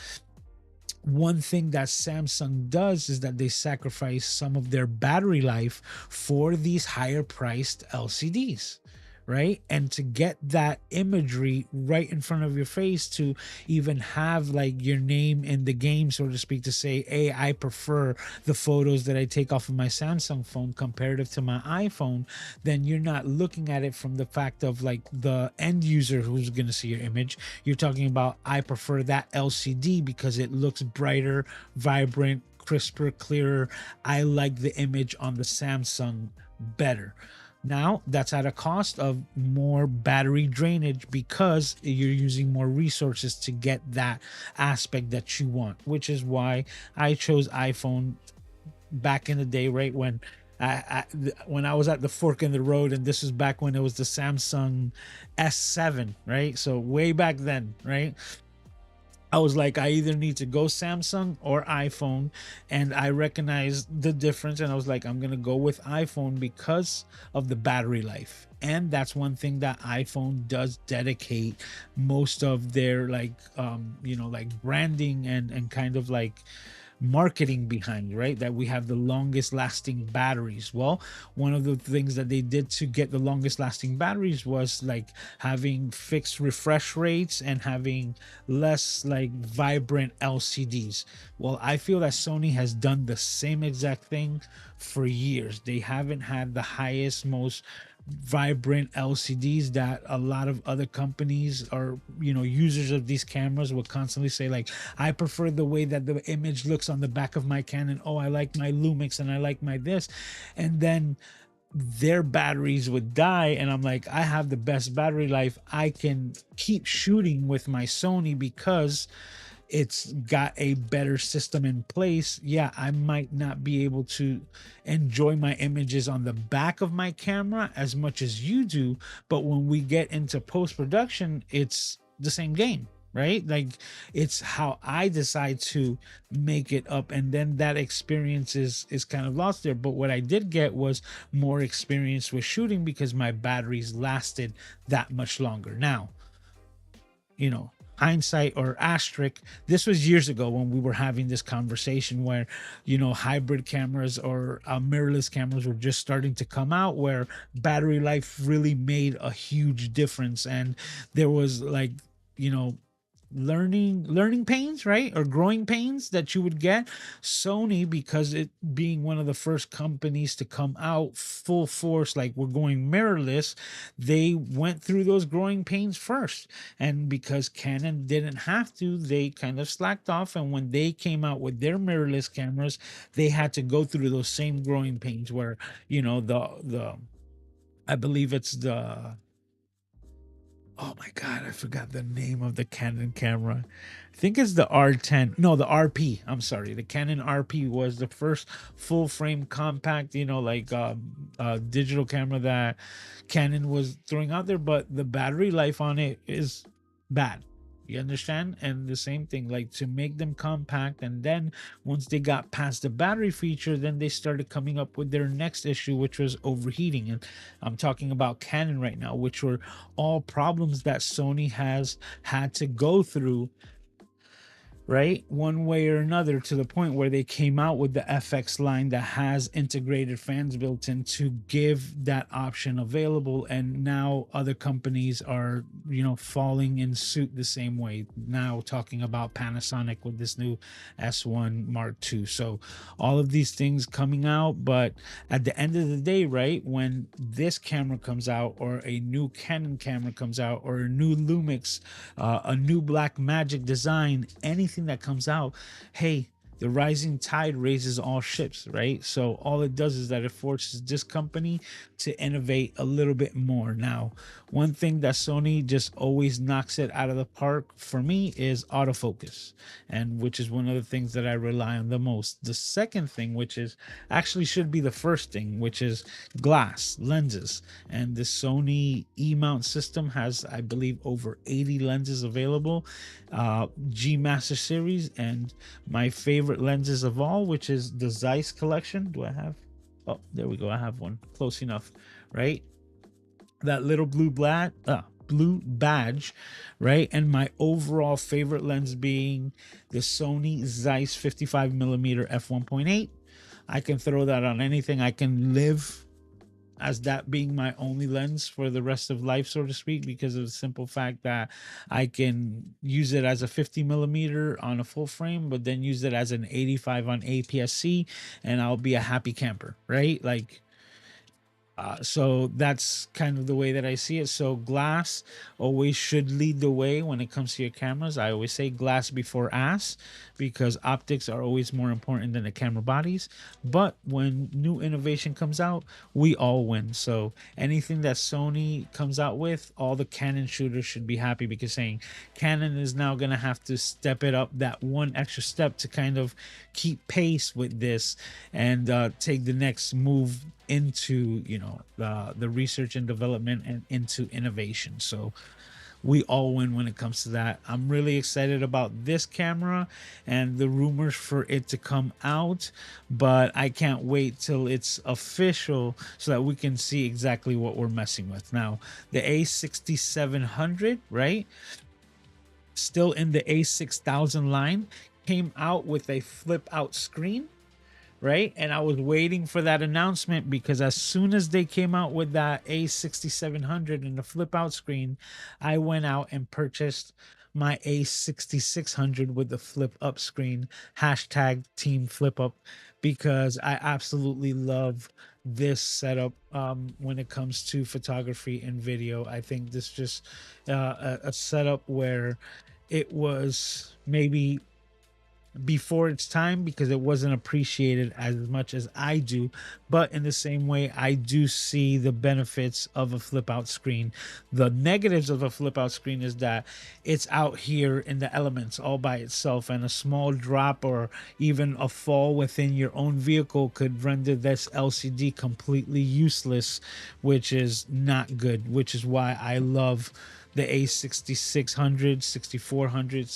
Speaker 2: one thing that Samsung does is that they sacrifice some of their battery life for these higher priced LCDs, right? And to get that imagery right in front of your face, to even have like your name in the game, so to speak, to say, hey, I prefer the photos that I take off of my Samsung phone comparative to my iPhone, then you're not looking at it from the fact of like the end user who's going to see your image. You're talking about, I prefer that LCD because it looks brighter, vibrant, crisper, clearer. I like the image on the Samsung better. Now, that's at a cost of more battery drainage because you're using more resources to get that aspect that you want, which is why I chose iPhone back in the day, right? When I was at the fork in the road, and this was back when it was the Samsung S7, right? So way back then, right? I was like, I either need to go Samsung or iPhone, and I recognized the difference. And I was like, I'm gonna go with iPhone because of the battery life. And that's one thing that iPhone does dedicate most of their like branding and kind of like marketing behind, right? That we have the longest lasting batteries. Well, one of the things that they did to get the longest lasting batteries was like having fixed refresh rates and having less like vibrant LCDs. Well, I feel that Sony has done the same exact thing for years. They haven't had the highest, most vibrant LCDs that a lot of other companies or users of these cameras will constantly say, like, I prefer the way that the image looks on the back of my Canon. Oh, I like my Lumix and I like my this. And then their batteries would die, and I'm like, I have the best battery life. I can keep shooting with my Sony because it's got a better system in place. Yeah, I might not be able to enjoy my images on the back of my camera as much as you do, but when we get into post production, it's the same game, right? Like, it's how I decide to make it up, and then that experience is kind of lost there. But what I did get was more experience with shooting because my batteries lasted that much longer. Now, hindsight or asterisk, this was years ago when we were having this conversation where hybrid cameras or mirrorless cameras were just starting to come out, where battery life really made a huge difference. And there was like you know learning pains, right? Or growing pains that you would get. Sony, because it being one of the first companies to come out full force, like, we're going mirrorless, they went through those growing pains first. And because Canon didn't have to, they kind of slacked off. And when they came out with their mirrorless cameras, they had to go through those same growing pains where the I believe it's Oh my god, I forgot the name of the Canon camera. I think it's the R10. No, the RP. I'm sorry. The Canon RP was the first full frame compact, like digital camera that Canon was throwing out there, but the battery life on it is bad. You understand? And the same thing, like to make them compact. And then once they got past the battery feature, then they started coming up with their next issue, which was overheating. And I'm talking about Canon right now, which were all problems that Sony has had to go through, right? One way or another, to the point where they came out with the FX line that has integrated fans built in to give that option available. And now other companies are, falling in suit the same way. Now talking about Panasonic with this new S1 Mark II. So all of these things coming out, but at the end of the day, right, when this camera comes out, or a new Canon camera comes out, or a new Lumix, a new Black Magic design, anything that comes out, hey, the rising tide raises all ships, right? So all it does is that it forces this company to innovate a little bit more. Now, one thing that Sony just always knocks it out of the park for me is autofocus, and which is one of the things that I rely on the most. The second thing, which is actually should be the first thing, which is glass lenses. And the Sony E-mount system has, I believe, over 80 lenses available, G Master series, and my favorite lenses of all, which is the Zeiss collection. Do I have? Oh, there we go. I have one. Close enough, right? That little blue badge, right? And my overall favorite lens being the Sony Zeiss 55 millimeter f1.8. I can throw that on anything. I can live as that being my only lens for the rest of life, so to speak, because of the simple fact that I can use it as a 50 millimeter on a full frame, but then use it as an 85 on APS-C, and I'll be a happy camper, right? Like, so that's kind of the way that I see it. So glass always should lead the way when it comes to your cameras. I always say glass before ass, because optics are always more important than the camera bodies. But when new innovation comes out, we all win. So anything that Sony comes out with, all the Canon shooters should be happy, because saying Canon is now going to have to step it up that one extra step to kind of keep pace with this, and take the next move into the research and development and into innovation. So we all win when it comes to that. I'm really excited about this camera and the rumors for it to come out, but I can't wait till it's official so that we can see exactly what we're messing with. Now, the A6700, right, still in the A6000 line, came out with a flip out screen, right? And I was waiting for that announcement, because as soon as they came out with that A6700 and the flip out screen, I went out and purchased my A6600 with the flip up screen. Hashtag team flip up, because I absolutely love this setup when it comes to photography and video. I think this just a setup where it was maybe before its time, because it wasn't appreciated as much as I do. But in the same way, I do see the benefits of a flip out screen. The negatives of a flip out screen is that it's out here in the elements all by itself, and a small drop or even a fall within your own vehicle could render this LCD completely useless, which is not good, which is why I love the A6600, 6400,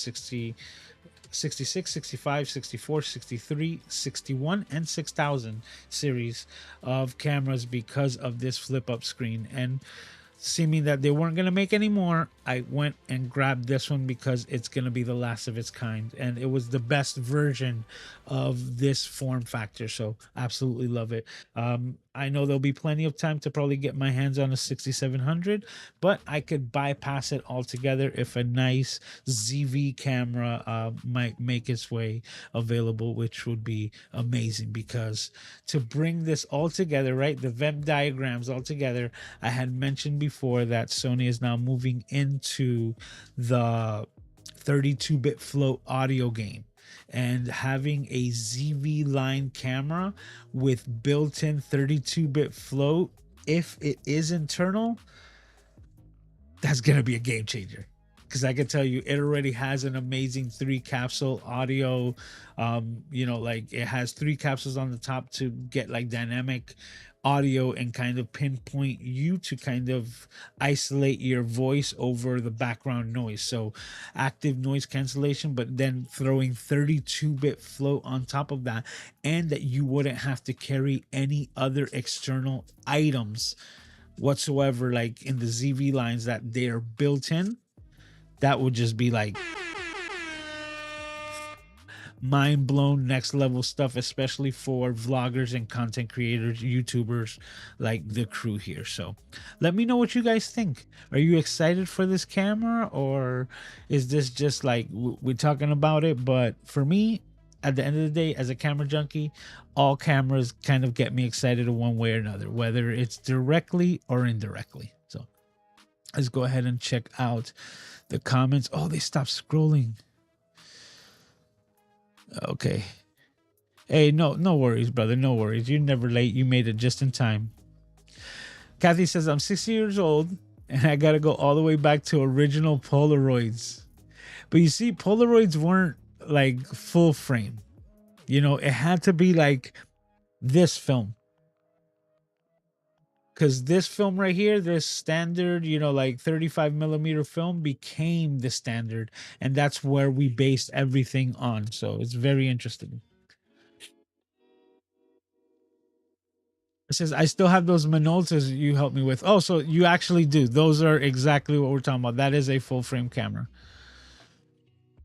Speaker 2: 66, 65, 64, 63, 61, and 6000 series of cameras, because of this flip up screen. And seeming that they weren't going to make any more, I went and grabbed this one because it's going to be the last of its kind, and it was the best version of this form factor. So absolutely love it. I know there'll be plenty of time to probably get my hands on a 6700, but I could bypass it altogether if a nice ZV camera might make its way available, which would be amazing. Because to bring this all together, right, the Venn diagrams all together, I had mentioned before that Sony is now moving into the 32-bit float audio game, and having a ZV line camera with built-in 32-bit float, if it is internal, that's gonna be a game changer. Because I can tell you, it already has an amazing 3 capsule audio. Like it has 3 capsules on the top to get like dynamic audio and kind of pinpoint you to kind of isolate your voice over the background noise. So active noise cancellation, but then throwing 32-bit float on top of that, and that you wouldn't have to carry any other external items whatsoever, like in the ZV lines that they are built in. That would just be like mind blown, next level stuff, especially for vloggers and content creators, YouTubers like the crew here. So let me know what you guys think. Are you excited for this camera, or is this just like we're talking about it? But for me, at the end of the day, as a camera junkie, all cameras kind of get me excited in one way or another, whether it's directly or indirectly. So let's go ahead and check out the comments. Oh, they stopped scrolling. Okay. Hey, no worries, brother. No worries. You're never late. You made it just in time. Kathy says, I'm 60 years old and I got to go all the way back to original Polaroids. But you see, Polaroids weren't like full frame. It had to be like this film. Because this film right here, this standard, like 35 millimeter film became the standard. And that's where we based everything on. So it's very interesting. It says, I still have those Minoltas you helped me with. Oh, so you actually do. Those are exactly what we're talking about. That is a full frame camera.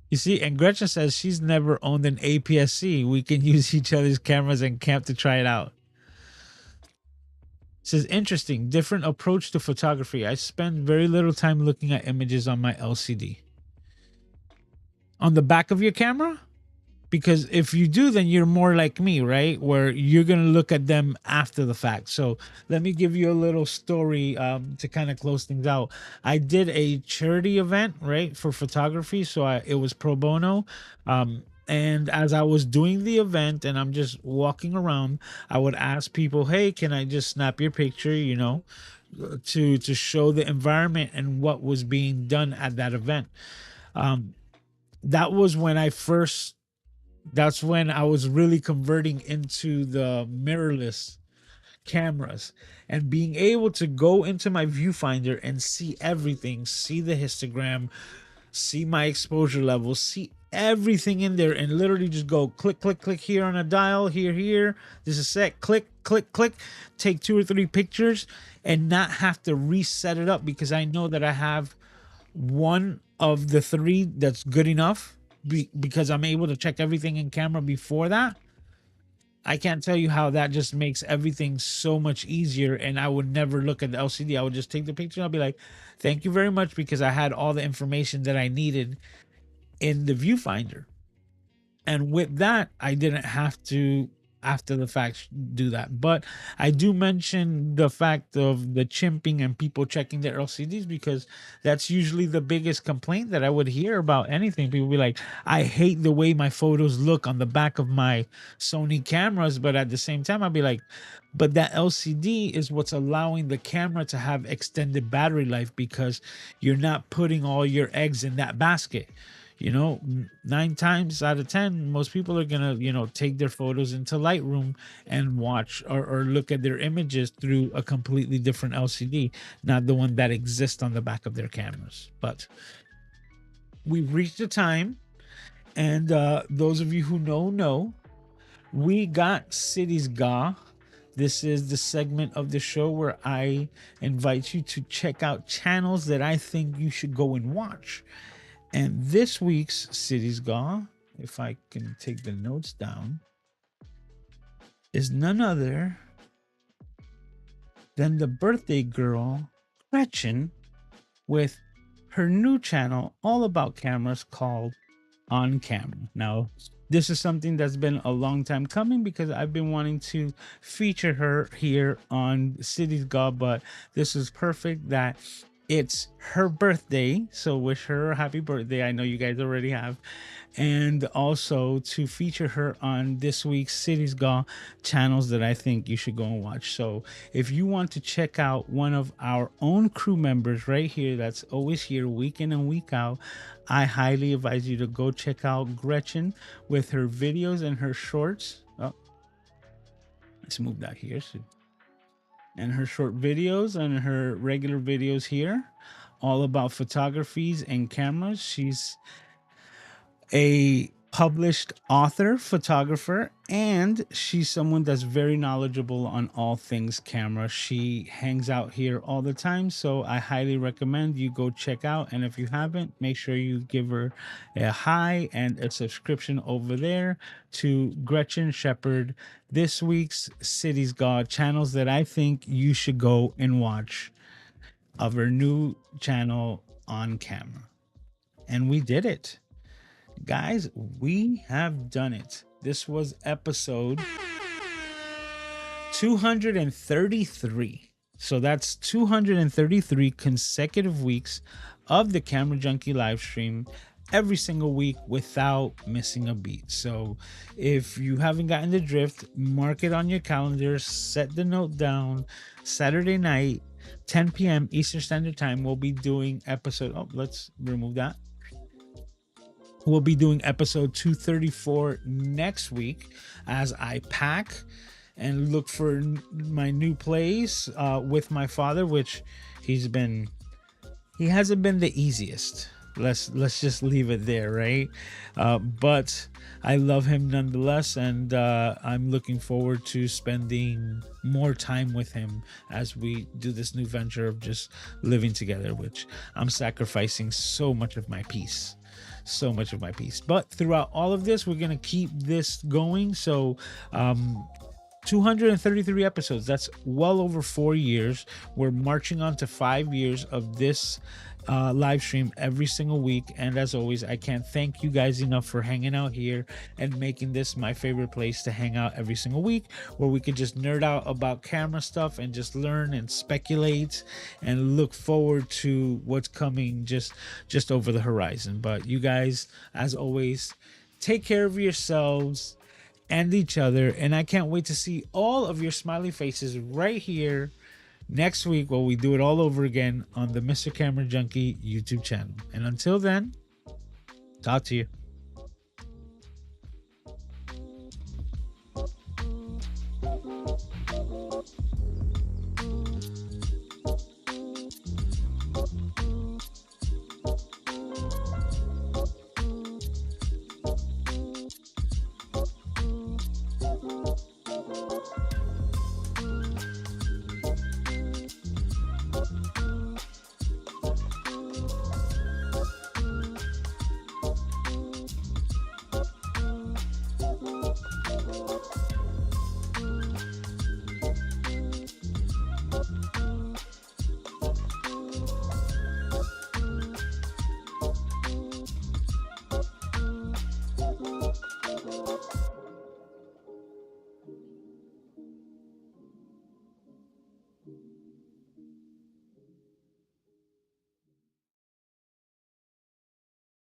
Speaker 2: You see, and Gretchen says she's never owned an APS-C. We can use each other's cameras and camp to try it out. It says, interesting, different approach to photography. I spend very little time looking at images on my LCD. On the back of your camera? Because if you do, then you're more like me, right? Where you're going to look at them after the fact. So let me give you a little story to kind of close things out. I did a charity event, right, for photography. So it was pro bono. And as I was doing the event and I'm just walking around, I would ask people, hey, can I just snap your picture, to show the environment and what was being done at that event. That was when that's when I was really converting into the mirrorless cameras and being able to go into my viewfinder and see everything, see the histogram, see my exposure levels, see everything in there, and literally just go click, click, click here on a dial, here, this is set, click, click, click, take 2 or 3 pictures and not have to reset it up, because I know that I have one of the 3 that's good enough, because I'm able to check everything in camera before that. I can't tell you how that just makes everything so much easier. And I would never look at the LCD. I would just take the picture and I'll be like, thank you very much, because I had all the information that I needed in the viewfinder. And with that, I didn't have to, after the fact, do that. But I do mention the fact of the chimping and people checking their LCDs, because that's usually the biggest complaint that I would hear about anything. People be like, I hate the way my photos look on the back of my Sony cameras. But at the same time, I'll be like, but that LCD is what's allowing the camera to have extended battery life, because you're not putting all your eggs in that basket. 9 times out of 10, most people are gonna, take their photos into Lightroom and watch or look at their images through a completely different LCD, not the one that exists on the back of their cameras. But we've reached the time, and those of you who know, we got Cities Ga. This is the segment of the show where I invite you to check out channels that I think you should go and watch. And this week's Cities Ga, if I can take the notes down, is none other than the birthday girl, Gretchen, with her new channel all about cameras called On Camera. Now, this is something that's been a long time coming, because I've been wanting to feature her here on Cities Ga, but this is perfect that
Speaker 1: it's her birthday, so wish her a happy birthday. I know you guys already have. And also to feature her on this week's Cities Gaw channels that I think you should go and watch. So if you want to check out one of our own crew members right here, that's always here week in and week out, I highly advise you to go check out Gretchen with her videos and her shorts. Oh, let's move that here. And her short videos and her regular videos here, all about photographies and cameras. She's a published author, photographer, and she's someone that's very knowledgeable on all things camera. She hangs out here all the time, so I highly recommend you go check out. And if you haven't, make sure you give her a hi and a subscription over there to Gretchen Shepherd, this week's Cities God channels that I think you should go and watch of her new channel on camera. And we did it. Guys, we have done it. This was episode 233. So that's 233 consecutive weeks of the Camera Junkie live stream every single week without missing a beat. So if you haven't gotten the drift, mark it on your calendar, set the note down. Saturday night, 10 p.m. Eastern Standard Time, we'll be doing episode. Oh, let's remove that. We'll be doing episode 234 next week as I pack and look for my new place with my father, which he hasn't been the easiest. Let's just leave it there, right? But I love him nonetheless, and I'm looking forward to spending more time with him as we do this new venture of just living together, which I'm sacrificing so much of my peace. But throughout all of this, we're gonna keep this going. So 233 episodes, that's well over 4 years. We're marching on to 5 years of this live stream every single week. And as always, I can't thank you guys enough for hanging out here and making this my favorite place to hang out every single week, where we could just nerd out about camera stuff and just learn and speculate and look forward to what's coming just over the horizon. But you guys, as always, take care of yourselves and each other, and I can't wait to see all of your smiley faces right here next week while we do it all over again on the Mr. Camera Junkie YouTube channel. And until then, talk to you.